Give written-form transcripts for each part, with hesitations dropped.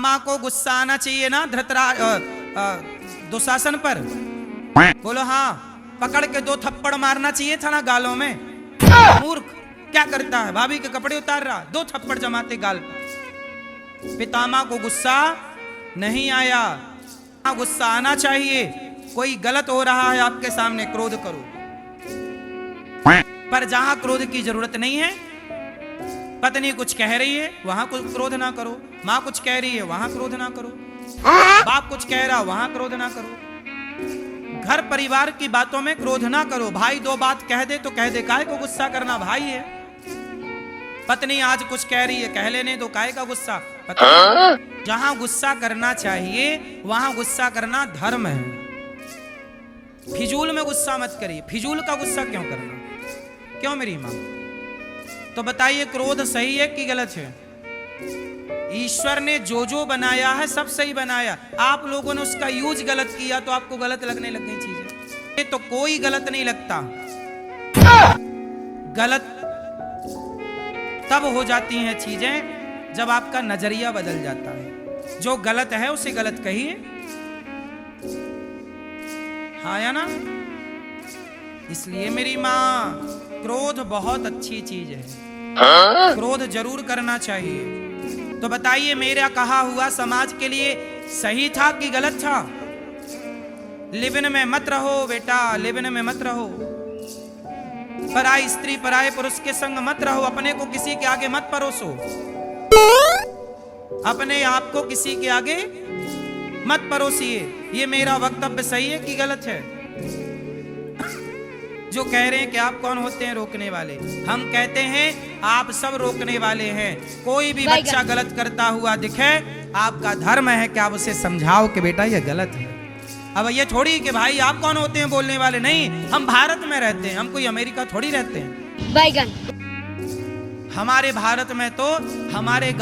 माँ को गुस्सा आना चाहिए ना दुशासन पर। बोलो हाँ, पकड़ के 2 थप्पड़ मारना चाहिए था ना गालों में। मूर्ख क्या करता है, भाभी के कपड़े उतार रहा, 2 थप्पड़ जमाते गाल पर। पितामह को गुस्सा नहीं आया, गुस्सा आना चाहिए। कोई गलत हो रहा है आपके सामने, क्रोध करो, पर जहां क्रोध की जरूरत नहीं है, पत्नी कुछ कह रही है वहां कुछ क्रोध ना करो, माँ कुछ कह रही है वहां क्रोध ना करो, बाप कुछ कह रहा वहां क्रोध ना करो, घर परिवार की बातों में क्रोध ना करो। भाई 2 बात कह दे तो कह दे, काहे को गुस्सा करना, भाई है। पत्नी आज कुछ कह रही है, कह लेने दो, काहे का गुस्सा। जहां गुस्सा करना चाहिए वहां गुस्सा करना धर्म है। फिजूल में गुस्सा मत करिए, फिजूल का गुस्सा क्यों करना, क्यों मेरी मां। तो बताइए क्रोध सही है कि गलत है। ईश्वर ने जो बनाया है सब सही बनाया, आप लोगों ने उसका यूज गलत किया तो आपको गलत लगने लग गई चीजें। ये तो कोई गलत नहीं लगता, गलत तब हो जाती हैं चीजें जब आपका नजरिया बदल जाता है। जो गलत है उसे गलत कहिए, हाँ या ना। इसलिए मेरी माँ, क्रोध बहुत अच्छी चीज है, क्रोध जरूर करना चाहिए। तो बताइए मेरा कहा हुआ समाज के लिए सही था कि गलत था। लिविन में मत रहो बेटा, लिविन में मत रहो। पराई स्त्री पराये पुरुष के संग मत रहो, अपने को किसी के आगे मत परोसो, अपने आप को किसी के आगे मत परोसिए। ये मेरा वक्तव्य सही है कि गलत है। जो कह रहे हैं कि आप कौन होते हैं रोकने वाले, हम कहते हैं आप सब रोकने वाले हैं। कोई भी बच्चा गलत करता हुआ दिखे, आपका धर्म है कि आप उसे समझाओ कि बेटा ये गलत है। अब ये थोड़ी कि भाई आप कौन होते हैं बोलने वाले, नहीं, हम भारत में रहते हैं, हम कोई अमेरिका थोड़ी रहते हैं। हमारे भारत में तो हमारे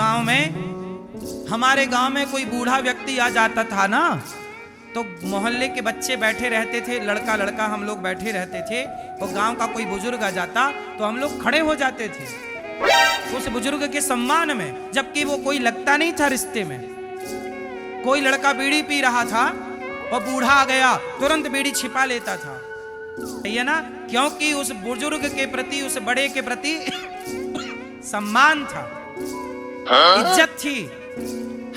गांव में कोई बूढ़ा व्यक्ति आ जाता था ना, तो मोहल्ले के बच्चे बैठे रहते थे, लड़का लड़का हम लोग बैठे रहते थे, और गांव का कोई बुजुर्ग आ जाता तो हम लोग खड़े हो जाते थे उस बुजुर्ग के सम्मान में, जबकि वो कोई लगता नहीं था रिश्ते में। कोई लड़का बीड़ी पी रहा था और बूढ़ा आ गया, तुरंत बीड़ी छिपा लेता था, है ना, क्योंकि उस बुजुर्ग के प्रति, उस बड़े के प्रति सम्मान था, इज्जत थी।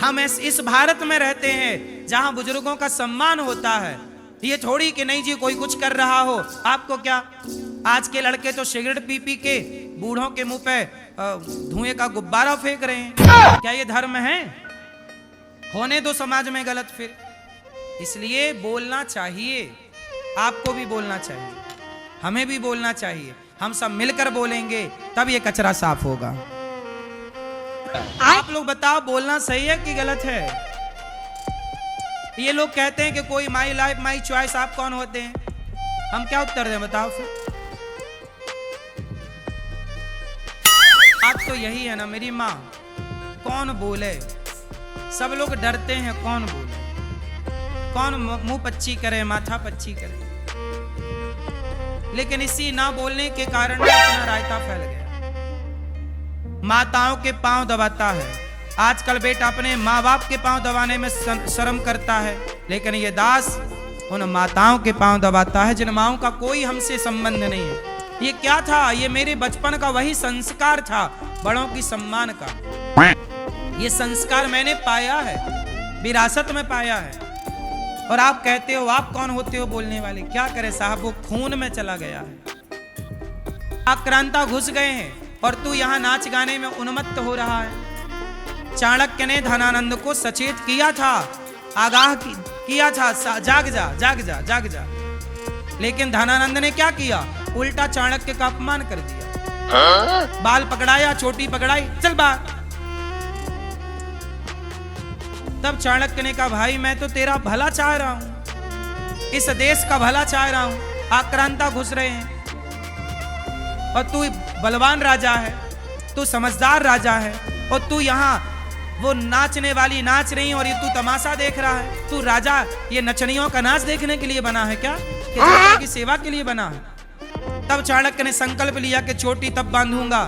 हम इस भारत में रहते हैं जहां बुजुर्गों का सम्मान होता है। ये थोड़ी कि नहीं जी कोई कुछ कर रहा हो आपको क्या। आज के लड़के तो सिगरेट पी पी के बूढ़ों के मुंह पे धुएं का गुब्बारा फेंक रहे हैं। क्या ये धर्म है? होने दो समाज में गलत फिर। इसलिए बोलना चाहिए, आपको भी बोलना चाहिए, हमें भी बोलना चाहिए। हम सब मिलकर बोलेंगे तब ये कचरा साफ होगा। आप लोग बताओ बोलना सही है कि गलत है? ये लोग कहते हैं कि कोई माई लाइफ माई चॉइस, आप कौन होते हैं? हम क्या उत्तर दें बताओ फिर? आज तो यही है ना मेरी माँ, कौन बोले, सब लोग डरते हैं कौन बोले, कौन मुंह पच्ची करे, माथा पच्ची करे। लेकिन इसी ना बोलने के कारण इतना रायता फैल गया। माताओं के पांव दबाता है आजकल बेटा, अपने माँ बाप के पांव दबाने में शर्म करता है, लेकिन ये दास उन माताओं के पांव दबाता है जिन माओं का कोई हमसे संबंध नहीं है। ये क्या था? ये मेरे बचपन का वही संस्कार था, बड़ों की सम्मान का। ये संस्कार मैंने पाया है, विरासत में पाया है। और आप कहते हो आप कौन होते हो बोलने वाले? क्या करे साहब, वो खून में चला गया है। आक्रांता घुस गए हैं और तू यहाँ नाच गाने में उन्मत्त हो रहा है। चाणक्य ने धनानंद को सचेत किया था, आगाह किया था, जाग जा जाग जा जाग जा। लेकिन धनानंद ने क्या किया? उल्टा चाणक्य का अपमान कर दिया। बाल पकड़ाया, चोटी पकड़ाई, चल बाहर। तब चाणक्य ने कहा भाई मैं तो तेरा भला चाह रहा हूं, इस देश का भला चाह रहा हूं। आक्रांता घुस रहे हैं और तू बलवान राजा है, तू समझदार राजा है, और तू यहाँ वो नाचने वाली नाच रही और ये तू तमाशा देख रहा है। तू राजा ये नचनियों का नाच देखने के लिए बना है क्या, कि जनता की सेवा के लिए बना है? तब चाणक्य ने संकल्प लिया कि चोटी तब बांधूंगा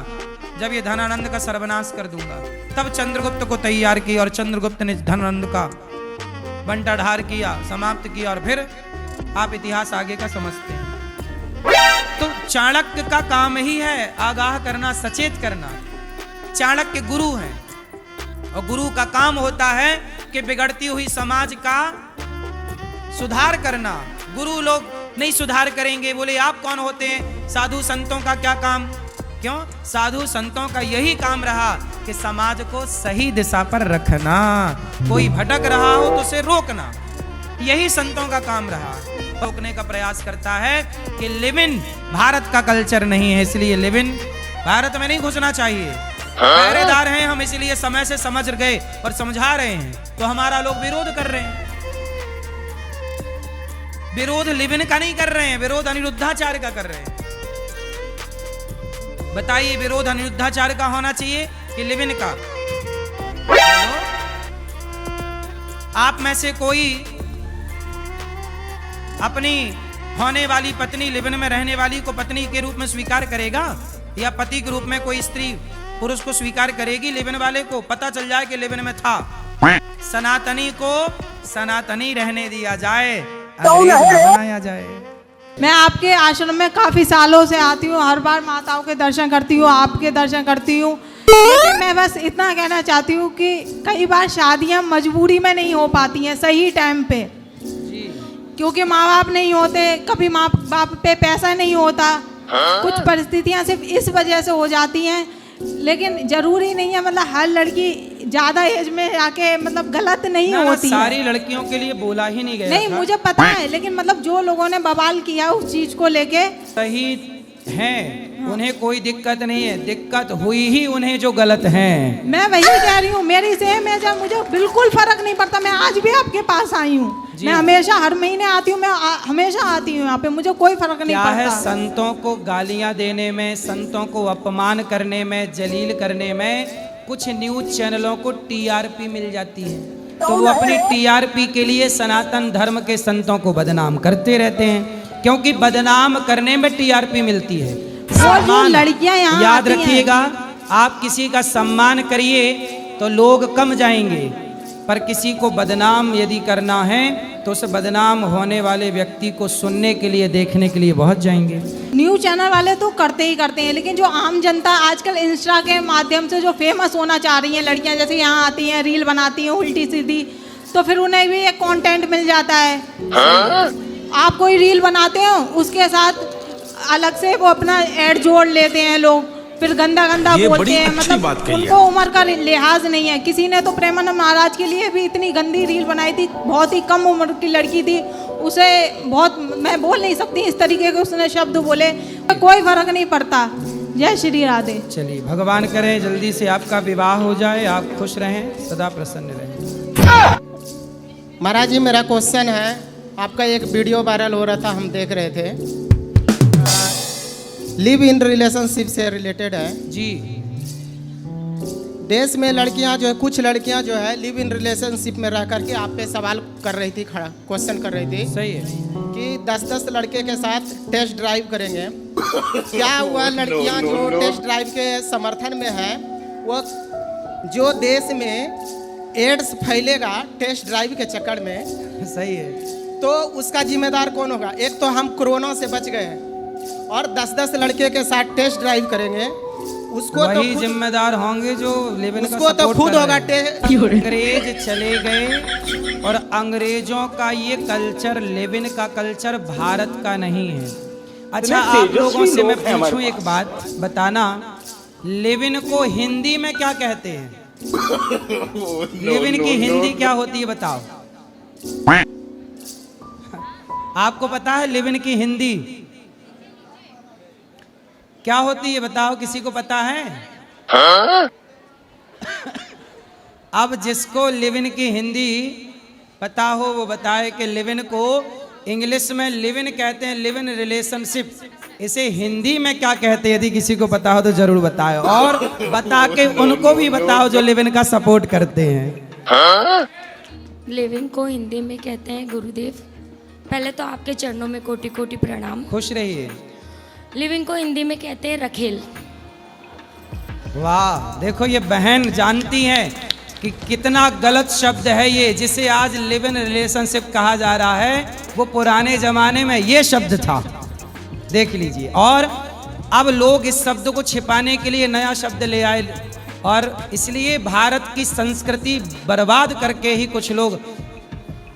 जब ये धनानंद का सर्वनाश कर दूंगा। तब चंद्रगुप्त को तैयार किया और चंद्रगुप्त ने धनानंद का बंटाढार किया, समाप्त किया, और फिर आप इतिहास आगे का समझते हैं। तो चाणक्य का काम ही है आगाह करना, सचेत करना। चाणक्य गुरु हैं और गुरु का काम होता है कि बिगड़ती हुई समाज का सुधार करना। गुरु लोग नहीं सुधार करेंगे। बोले आप कौन होते हैं? साधु संतों का क्या काम? क्यों? साधु संतों का यही काम रहा कि समाज को सही दिशा पर रखना, कोई भटक रहा हो तो उसे रोकना, यही संतों का काम रहा। रोकने का प्रयास करता है कि लिव इन भारत का कल्चर नहीं है, इसलिए लिव इन भारत में नहीं घुसना चाहिए। पहरेदार हैं हम, इसलिए समय से समझ गए और समझा रहे हैं, तो हमारा लोग विरोध कर रहे हैं। विरोध लिव इन का नहीं कर रहे हैं, विरोध अनिरुद्धाचार्य का कर रहे हैं। बताइए विरोध अनिरुद्धाचार्य का होना चाहिए कि लिव इन का? आप में से कोई अपनी होने वाली पत्नी, लिव इन में रहने वाली को पत्नी के रूप में स्वीकार करेगा? या पति के रूप में कोई स्त्री पुरुष को स्वीकार करेगी? लिव इन वाले को पता चल जाए कि लिव इन में था। सनातनी को सनातनी रहने दिया जाए, बनाया जाए। मैं आपके आश्रम में काफी सालों से आती हूँ, हर बार माताओं के दर्शन करती हूँ, आपके दर्शन करती हूँ। लेकिन मैं बस इतना कहना चाहती हूँ कि कई बार शादियाँ मजबूरी में नहीं हो पाती हैं सही टाइम पे, क्योंकि माँ बाप नहीं होते, कभी माँ बाप पे पैसा नहीं होता, कुछ परिस्थितियाँ सिर्फ इस वजह से हो जाती हैं। लेकिन जरूरी नहीं है, मतलब हर लड़की ज्यादा एज में आके मतलब गलत नहीं होती है। सारी लड़कियों के लिए बोला ही नहीं गया नहीं था। मुझे पता है, लेकिन मतलब जो लोगों ने बवाल किया उस चीज को लेके सही हैं, उन्हें कोई दिक्कत नहीं है, दिक्कत हुई ही उन्हें जो गलत हैं। मैं वही कह रही हूँ, मेरी सेम है, जब मुझे बिल्कुल फर्क नहीं पड़ता। मैं आज भी आपके पास आई हूँ, मैं हमेशा हर महीने आती हूँ, मैं हमेशा आती हूँ यहाँ पे, मुझे कोई फर्क नहीं पड़ता। क्या है, संतों को गालियाँ देने में, संतों को अपमान करने में, जलील करने में कुछ न्यूज चैनलों को टीआरपी मिल जाती है, तो वो अपनी टीआरपी के लिए सनातन धर्म के संतों को बदनाम करते रहते हैं, क्योंकि बदनाम करने में टीआरपी मिलती है। लड़कियां यहाँ याद रखिएगा, आप किसी का सम्मान करिए तो लोग कम जाएंगे, पर किसी को बदनाम यदि करना है तो उस बदनाम होने वाले व्यक्ति को सुनने के लिए, देखने के लिए बहुत जाएंगे। न्यूज चैनल वाले तो करते ही करते हैं, लेकिन जो आम जनता आजकल इंस्टा के माध्यम से जो फेमस होना चाह रही हैं लड़कियां, जैसे यहाँ आती हैं, रील बनाती हैं उल्टी सीधी, तो फिर उन्हें भी एक कंटेंट मिल जाता है। आप कोई रील बनाते हो, उसके साथ अलग से वो अपना ऐड जोड़ लेते हैं लोग, फिर गंदा गंदा बोलते हैं। मतलब उनको उम्र का लिहाज नहीं है। किसी ने तो प्रेमानंद महाराज के लिए भी इतनी गंदी रील बनाई थी, बहुत ही कम उम्र की लड़की थी, उसे बहुत, मैं बोल नहीं सकती इस तरीके के उसने शब्द बोले, कोई फर्क नहीं पड़ता। जय श्री राधे। चलिए, भगवान करे जल्दी से आपका विवाह हो जाए, आप खुश रहें, सदा प्रसन्न रहें। महाराज जी, मेरा क्वेश्चन है, आपका एक वीडियो वायरल हो रहा था, हम देख रहे थे, लिव इन रिलेशनशिप से रिलेटेड है जी। देश में लड़कियां जो है, कुछ लड़कियां जो है लिव इन रिलेशनशिप में रह करके आप पे सवाल कर रही थी, खड़ा क्वेश्चन कर रही थी। सही है कि 10-10 लड़के के साथ टेस्ट ड्राइव करेंगे। क्या हुआ, लड़कियां जो टेस्ट ड्राइव के समर्थन में है, वो जो देश में एड्स फैलेगा टेस्ट ड्राइव के चक्कर में, सही है, तो उसका जिम्मेदार कौन होगा? एक तो हम कोरोना से बच गए और 10-10 लड़के के साथ टेस्ट ड्राइव करेंगे, उसको वही तो जिम्मेदार होंगे जो लेविन का उसको तो खुद होगा। अंग्रेज चले गए और अंग्रेजों का ये कल्चर, लेविन का कल्चर भारत का नहीं है। अच्छा, आप लोगों से मैं पूछूं एक बात, बताना लेविन को हिंदी में क्या कहते हैं? लेविन की हिंदी क्या होती है बताओ? आपको पता है लेविन की हिंदी क्या होती है? बताओ, किसी को पता है? अब जिसको लिविन की हिंदी पता हो वो बताए कि लिविन को इंग्लिश में लिविन कहते हैं, लिविन रिलेशनशिप, इसे हिंदी में क्या कहते हैं? यदि किसी को पता हो तो जरूर बताओ, और बता के उनको भी बताओ जो लिविन का सपोर्ट करते हैं। लिविन को हिंदी में कहते हैं गुरुदेव, पहले तो आपके चरणों में कोटि कोटि प्रणाम। खुश रहिए। लिविंग को हिंदी में कहते हैं रखेल। वाह, देखो ये बहन जानती हैं कि कितना गलत शब्द है ये, जिसे आज लिव इन रिलेशनशिप कहा जा रहा है, वो पुराने जमाने में ये शब्द था। देख लीजिए, और अब लोग इस शब्द को छिपाने के लिए नया शब्द ले आए, और इसलिए भारत की संस्कृति बर्बाद करके ही कुछ लोग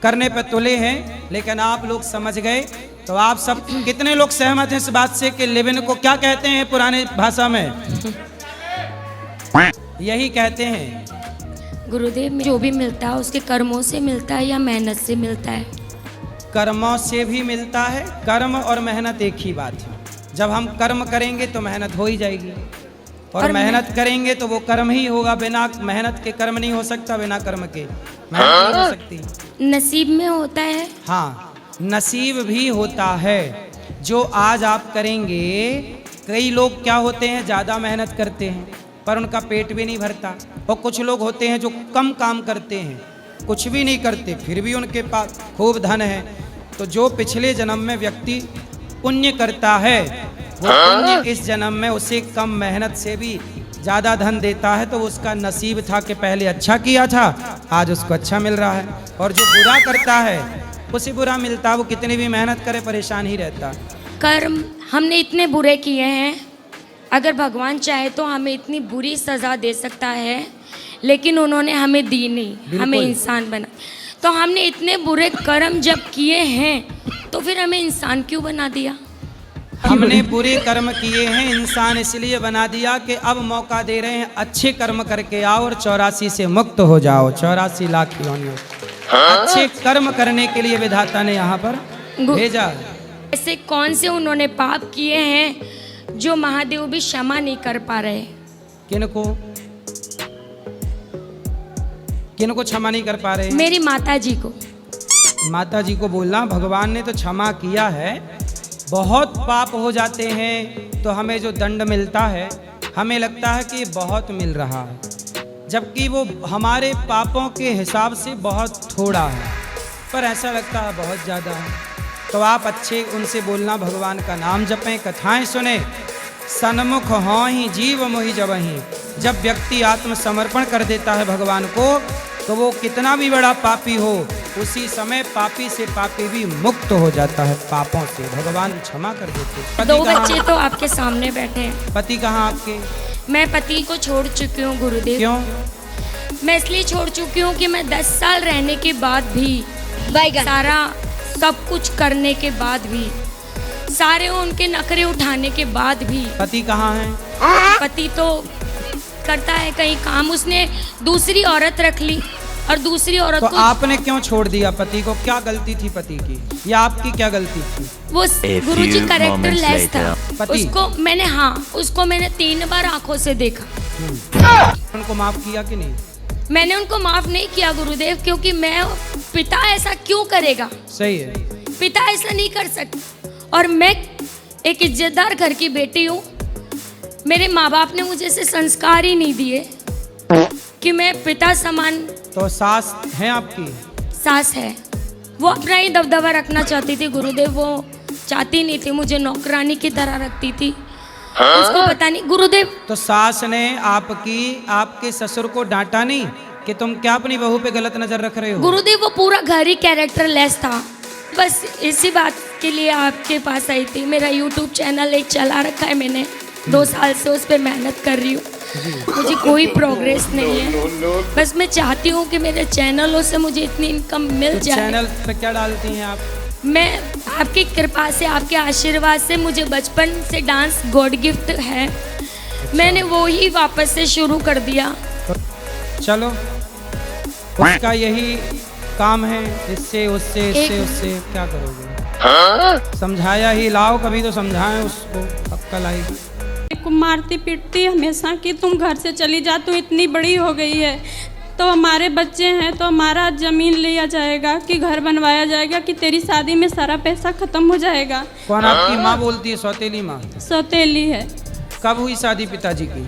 करने पर तुले हैं। लेकिन आप लोग समझ गए, तो आप सब कितने लोग सहमत हैं इस बात से कि लिव इन को क्या कहते हैं पुराने भाषा में? यही कहते हैं। गुरुदेव में जो भी मिलता है उसके कर्मों से मिलता है या मेहनत से मिलता है? कर्मों से भी मिलता है। कर्म और मेहनत एक ही बात है। जब हम कर्म करेंगे तो मेहनत हो ही जाएगी, और मेहनत करेंगे तो वो कर्म ही होगा। बिना मेहनत के कर्म नहीं हो सकता, बिना कर्म के मेहनत नहीं हो सकती। नसीब में होता है? हाँ, नसीब भी होता है। जो आज आप करेंगे, कई लोग क्या होते हैं, ज़्यादा मेहनत करते हैं पर उनका पेट भी नहीं भरता, और कुछ लोग होते हैं जो कम काम करते हैं, कुछ भी नहीं करते, फिर भी उनके पास खूब धन है। तो जो पिछले जन्म में व्यक्ति पुण्य करता है, वो पुण्य इस जन्म में उसे कम मेहनत से भी ज़्यादा धन देता है। तो उसका नसीब था कि पहले अच्छा किया था, आज उसको अच्छा मिल रहा है। और जो बुरा करता है उसे बुरा मिलता, वो कितनी भी मेहनत करे परेशान ही रहता। कर्म हमने इतने बुरे किए हैं, अगर भगवान चाहे तो हमें इतनी बुरी सज़ा दे सकता है, लेकिन उन्होंने हमें दी नहीं, हमें इंसान बना। तो हमने इतने बुरे कर्म जब किए हैं तो फिर हमें इंसान क्यों बना दिया? हमने बुरे कर्म किए हैं, इंसान इसलिए बना दिया कि अब मौका दे रहे हैं अच्छे कर्म करके आओ और 84 से मुक्त हो जाओ। 84 लाख योनियों अच्छे कर्म करने के लिए विधाता ने यहाँ पर भेजा। ऐसे कौन से उन्होंने पाप किए हैं जो महादेव भी क्षमा नहीं कर पा रहे? किनको किनको क्षमा नहीं कर पा रहे? मेरी माता जी को। माता जी को बोलना, भगवान ने तो क्षमा किया है। बहुत पाप हो जाते हैं तो हमें जो दंड मिलता है, हमें लगता है कि बहुत मिल रहा है, जबकि वो हमारे पापों के हिसाब से बहुत थोड़ा है, पर ऐसा लगता है बहुत ज़्यादा है। तो आप अच्छे उनसे बोलना, भगवान का नाम जपें, कथाएं सुने, सन्मुख हों ही जीव मोहि जबहि। जब व्यक्ति आत्मसमर्पण कर देता है भगवान को, तो वो कितना भी बड़ा पापी हो, उसी समय पापी से पापी भी मुक्त हो जाता है पापों से, भगवान क्षमा कर देते। दो बच्चे तो आपके सामने बैठे हैं। पति कहाँ आपके? मैं पति को छोड़ चुकी हूँ गुरुदेव। क्यों? मैं इसलिए छोड़ चुकी हूँ कि मैं 10 साल रहने के बाद भी, सारा सब कुछ करने के बाद भी, सारे उनके नखरे उठाने के बाद भी। पति कहाँ है? पति तो करता है कहीं काम, उसने दूसरी औरत रख ली और दूसरी औरत तो को। आपने क्यों छोड़ दिया पति को? क्या गलती थी पति की, या आपकी क्या गलती थी? वो गुरुजी करेक्टर लेस था। पति? उसको मैंने 3 बार आंखों से देखा। उनको माफ किया कि नहीं? मैंने उनको माफ नहीं किया गुरुदेव, क्योंकि मैं, पिता ऐसा क्यों करेगा? सही है। पिता ऐसा नहीं कर सकता, और मैं एक इज्जतदार घर की बेटी हूँ। मेरे माँ बाप ने मुझे ऐसे संस्कार ही नहीं दिए कि मैं पिता समान। तो सास है आपकी? सास है, वो अपना ही दबदबा रखना चाहती थी गुरुदेव, वो चाहती नहीं थी मुझे, नौकरानी की तरह रखती थी। उसको पता नहीं गुरुदेव। तो सास ने आपके ससुर को डांटा नहीं कि तुम क्या अपनी बहू पे गलत नजर रख रहे हो? गुरुदेव वो पूरा घर ही कैरेक्टर लेस था। बस इसी बात के लिए आपके पास आई थी। मेरा YouTube चैनल एक चला रखा है मैंने, 2 साल से उस पर मेहनत कर रही हूँ, मुझे कोई प्रोग्रेस नहीं है। बस मैं चाहती हूँ कि मेरे चैनलों से मुझे इतनी इनकम मिल जाए। चैनल पे क्या डालती हैं आप? मैं आपकी कृपा से, आपके आशीर्वाद से, मुझे बचपन से डांस गॉड गिफ्ट है। मैंने वो ही वापस से शुरू कर दिया। चलो, उसका यही काम है, इससे उससे क्या करोगे? समझाया ही लाओ, कभी तो समझाएं उसको, अक्ल आएगी। को मारती पीटती हमेशा कि तुम घर से चली जा, तू इतनी बड़ी हो गई है, तो हमारे बच्चे हैं, तो हमारा ज़मीन लिया जाएगा कि घर बनवाया जाएगा कि तेरी शादी में सारा पैसा ख़त्म हो जाएगा। कौन आपकी माँ बोलती है? सौतेली माँ? सौतेली है। कब हुई शादी पिताजी की?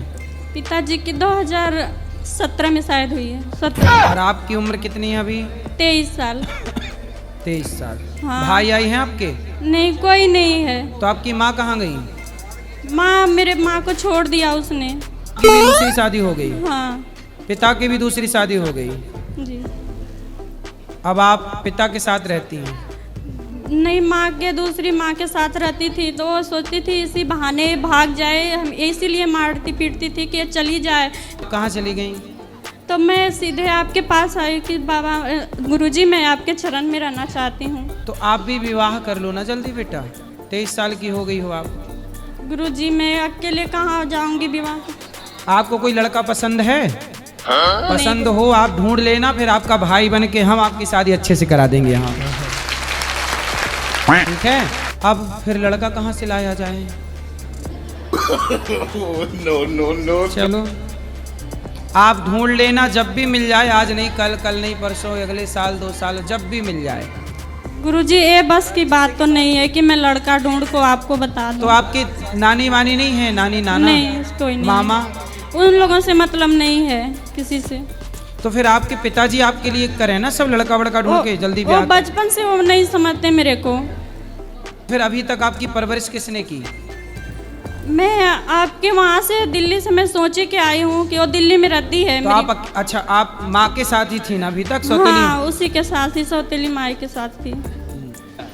पिताजी की 2017 में शायद हुई है। 17। और आपकी उम्र कितनी है अभी? 23 साल। 23 साल। हाँ। भाई आई हैं आपके? नहीं, कोई नहीं है। तो आपकी माँ कहाँ गई? माँ, मेरे माँ को छोड़ दिया उसने। की भी दूसरी शादी हो गई, हाँ पिता की भी दूसरी शादी हो गई, जी। अब आप पिता के साथ रहती हैं। नहीं, माँ के दूसरी माँ के साथ रहती थी तो वो सोचती थी इसी बहाने भाग जाए, हम इसीलिए मारती पीटती थी कि चली जाए। कहाँ चली गई? तो मैं सीधे आपके पास आई कि बाबा गुरुजी मैं आपके चरण में रहना चाहती हूँ। तो आप भी विवाह कर लो ना जल्दी बेटा, 23 साल की हो गई हो आप। गुरुजी मैं अकेले कहाँ जाऊँगी विवाह? आपको कोई लड़का पसंद है? पसंद हो आप ढूंढ लेना, फिर आपका भाई बन के हम आपकी शादी अच्छे से करा देंगे यहाँ, ठीक है? अब फिर लड़का कहाँ से लाया जाए? चलो आप ढूंढ लेना, जब भी मिल जाए, आज नहीं कल, कल नहीं परसों, अगले साल 2 साल, जब भी मिल जाए। गुरुजी ये बस की बात तो नहीं है कि मैं लड़का ढूंढ को आपको बता दूं। तो आपकी नानी वानी नहीं है? नानी नाना नहीं, कोई नहीं। मामा? उन लोगों से मतलब नहीं है किसी से। तो फिर आपके पिताजी आपके लिए करें ना सब लड़का वड़का ढूंढ के जल्दी वो ब्याह। बचपन से वो नहीं समझते मेरे को। फिर अभी तक आपकी परवरिश किसने की? मैं आपके वहाँ से दिल्ली से मैं सोचे के आई हूँ कि वो दिल्ली में रहती है तो मेरी। आप अच्छा आप माँ के साथ ही थी ना अभी तक? सौतेली? हाँ, उसी के साथ ही, सौतेली माई के साथ थी।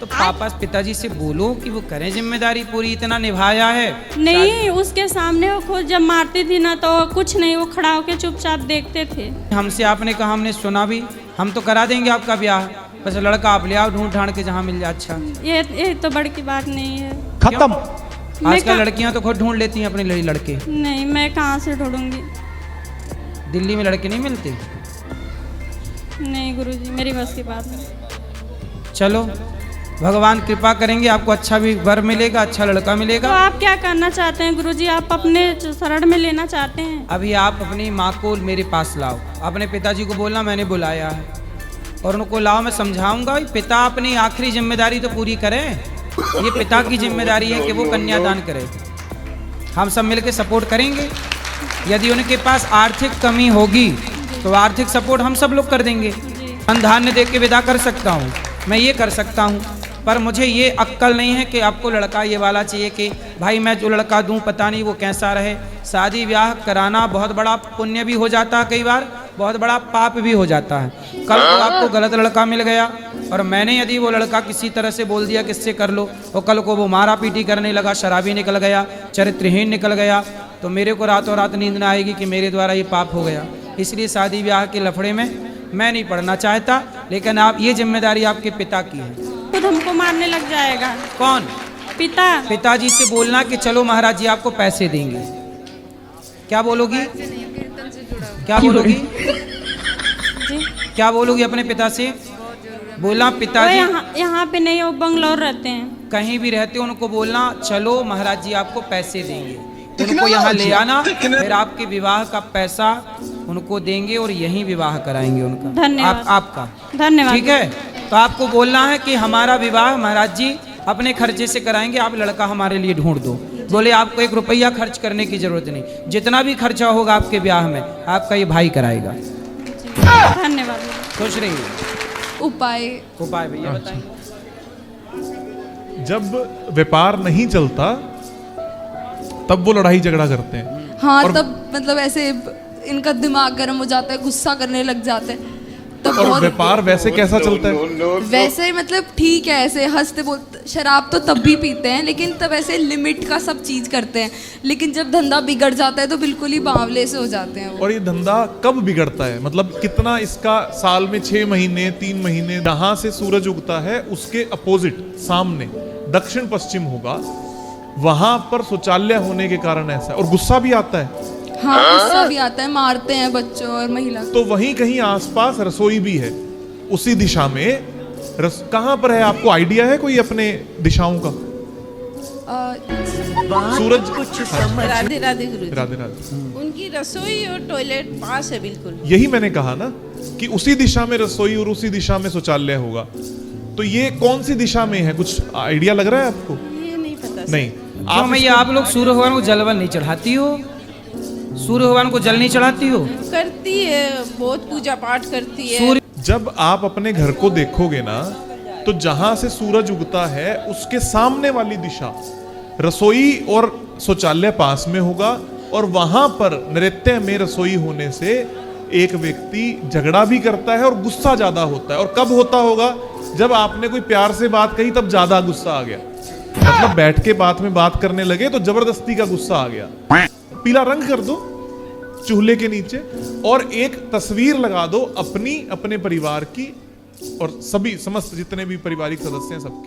तो पापा पिताजी से बोलो कि वो करें जिम्मेदारी पूरी, इतना निभाया है। नहीं, उसके सामने वो खुद जब मारती थी ना तो कुछ नहीं, वो खड़ा होकर चुपचाप देखते थे। हमसे आपने कहा, हमने सुना भी, हम तो करा देंगे आपका ब्याह, बस लड़का आप ले आओ ढूंढ ढांड के जहाँ मिल जाए। अच्छा ये तो बड़ी की बात नहीं है। खत्म। मैं आजकल लड़कियां तो खुद ढूंढ लेती हैं अपने लड़के। नहीं, मैं कहाँ से ढूंढूंगी? दिल्ली में लड़के नहीं मिलते? नहीं गुरुजी, मेरी बस की बात नहीं। चलो भगवान कृपा करेंगे, आपको अच्छा भी वर मिलेगा, अच्छा लड़का तो मिलेगा। आप क्या करना चाहते हैं गुरुजी? आप अपने शरण में लेना चाहते हैं? अभी आप अपनी माँ को मेरे पास लाओ, अपने पिताजी को बोलना मैंने बुलाया है, और उनको लाओ, मैं समझाऊंगा। पिता अपनी आखिरी जिम्मेदारी तो पूरी करें, ये पिता की जिम्मेदारी है कि वो कन्यादान करे। हम सब मिलकर सपोर्ट करेंगे। यदि उनके पास आर्थिक कमी होगी तो आर्थिक सपोर्ट हम सब लोग कर देंगे। धन धान्य दे के विदा कर सकता हूँ, मैं ये कर सकता हूँ, पर मुझे ये अक्ल नहीं है कि आपको लड़का ये वाला चाहिए कि भाई मैं जो लड़का दूं पता नहीं वो कैसा रहे। शादी ब्याह कराना बहुत बड़ा पुण्य भी हो जाता है, कई बार बहुत बड़ा पाप भी हो जाता है। कल को आपको गलत लड़का मिल गया और मैंने यदि वो लड़का किसी तरह से बोल दिया किससे कर लो, और कल को वो मारा पीटी करने लगा, शराबी निकल गया, चरित्रहीन निकल गया, तो मेरे को रातों रात नींद ना आएगी कि मेरे द्वारा ये पाप हो गया। इसलिए शादी ब्याह के लफड़े में मैं नहीं पढ़ना चाहता, लेकिन आप ये जिम्मेदारी आपके पिता की है। खुद हमको मारने लग जाएगा। कौन? पिता। पिताजी से बोलना कि चलो महाराज जी आपको पैसे देंगे। क्या बोलोगी? क्या बोलोगी? जी क्या बोलोगी अपने पिता से? बोलना वो पिताजी यहाँ पे नहीं, वो बंगलौर रहते हैं। कहीं भी रहते हो उनको बोलना चलो महाराज जी आपको पैसे देंगे, उनको यहाँ ले आना, फिर आपके विवाह का पैसा उनको देंगे और यहीं विवाह कराएंगे उनका। धन्यवाद। आपका धन्यवाद। ठीक है, तो आपको बोलना है कि हमारा विवाह महाराज जी अपने खर्चे से कराएंगे, आप लड़का हमारे लिए ढूंढ दो। बोले आपको 1 रुपया खर्च करने की जरूरत नहीं, जितना भी खर्चा होगा आपके ब्याह में आपका ये भाई कराएगा। धन्यवाद। खुश रहिए। उपाय भैया बताएं। जब व्यापार नहीं चलता तब वो लड़ाई झगड़ा करते हैं। हाँ, और- तब मतलब ऐसे इनका दिमाग गर्म हो जाता है, गुस्सा करने लग जाते हैं। तब और बहुत व्यापार वैसे कैसा चलता है? वैसे मतलब ठीक है, ऐसे हंसते बोलते, शराब तो तब भी पीते हैं लेकिन तब ऐसे लिमिट का सब चीज करते हैं। लेकिन जब धंधा बिगड़ जाता है तो बिल्कुल ही बावले से हो जाते हैं वो। और ये धंधा कब बिगड़ता है? मतलब कितना इसका साल में 6 महीने 3 महीने जहां से सूरज उगता है उसके अपोजिट सामने दक्षिण पश्चिम होगा, वहां पर शौचालय होने के कारण ऐसा, और गुस्सा भी आता है। हाँ, गुस्सा भी आता है, मारते हैं बच्चों और महिला को। तो वहीं कहीं आसपास रसोई भी है उसी दिशा में। कहां पर है? आपको आइडिया है कोई अपने दिशाओं का? सूरज राधे राधे गुरु। राधे राधे। उनकी रसोई और टॉयलेट पास है बिल्कुल। यही मैंने कहा ना कि उसी दिशा में रसोई और उसी दिशा में शौचालय होगा। तो ये कौन सी दिशा में है? कुछ आइडिया लग रहा है आपको? ये नहीं पता। नहीं। क्यों भैया आप लोग सूर्य भगवान को जलवन नहीं चढ़ाती हो? सूर्य भगवान को जल नहीं चढ़ाती हो? करती है, बहुत पूजा पाठ करती है। सूर्य जब आप अपने घर को देखोगे ना तो जहां से सूरज उगता है उसके सामने वाली दिशा रसोई और शौचालय पास में होगा, और वहां पर नृत्य में रसोई होने से एक व्यक्ति झगड़ा भी करता है और गुस्सा ज्यादा होता है। और कब होता होगा? जब आपने कोई प्यार से बात कही तब ज्यादा गुस्सा आ गया, मतलब बैठ के बात में बात करने लगे तो जबरदस्ती का गुस्सा आ गया। पीला रंग कर दो चूल्हे के नीचे और एक तस्वीर लगा दो अपनी, अपने परिवार की और सभी समस्त जितने भी पारिवारिक सदस्य हैं सबकी।